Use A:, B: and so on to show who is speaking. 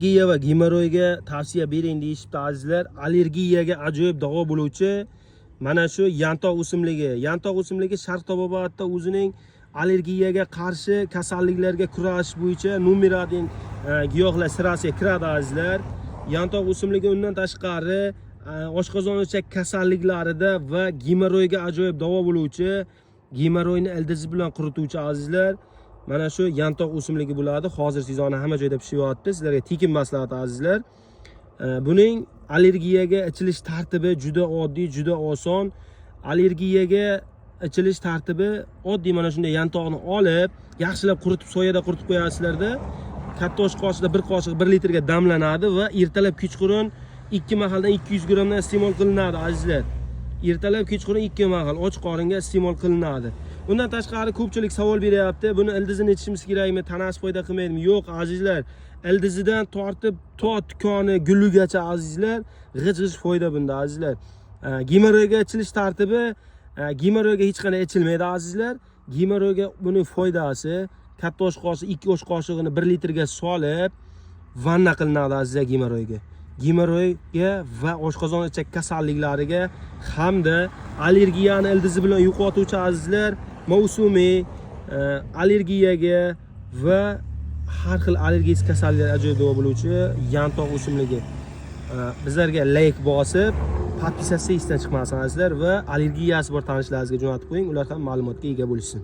A: Allergiya va gemoroyga tavsiya bering deyishibdi azizlar. Allergiyaga ajoyib davo bo'luvchi mana shu yantoq o'simligi. Yantoq o'simligi Sharq tabobatida o'zining allergiyaga qarshi kasalliklarga kurash bo'yicha nomer 1 giyohlar sirasiga kiradi azizlar. Yantoq o'simligi undan tashqari oshqozon ichak kasalliklarida va gemoroyga ajoyib davo bo'luvchi, gemoroyni ildizi bilan qurituvchi azizlar. Mana shu yantoq o'simligi bo'ladi. Hozir sizlarni hamma joyda pishyapti. Sizlarga tekin maslahat azizlar. Buning allergiyaga ichilish tartibi juda oddiy, juda oson. Allergiyaga ichilish tartibi oddiy, mana shunday yantoqni olib, yaxshilab quritib, soyada quritib qo'yasizlarda. Katta osh qoshiqda 1 qoshiq 1 litrga damlanadi va ertalab kechqurun 2 mahaldan 200 grammdan iste'mol qilinadi azizlar. Ertalab kechqurun 2 mahal och qoringa iste'mol qilinadi. Undan tashqari ko'pchilik savol beryapti. Buni ildizini ichishimiz kerakmi? Tanasi foyda qilmaydimi? Yo'q azizlar. Ildizidan tortib to tikoni gulligacha azizlar, g'ij-g'ij foyda bunda azizlar. Gemoroyga ichilish tartibi gemoroyga hech qanday ichilmaydi azizlar. Gemoroyga buning foydasi katta osh qoshiq 2 osh qoshiqini 1 litrga solib vanna qilinadi azizlar gemoroyga. Gemoroyga va oshqozon ichak kasalliklariga hamda allergiyani ildizi bilan yo'qotuvchi azizlar, mavsumiy allergiyaga va har xil allergik kasalliklarga ajoyib davo bo'luvchi yantoq o'simligi. Bizlarga like bosib, podpisatsiya esdan chiqmasin azizlar va allergiyasi bor tanishlaringizga jo'natib qo'ying, ular ham ma'lumotga ega bo'lishsin.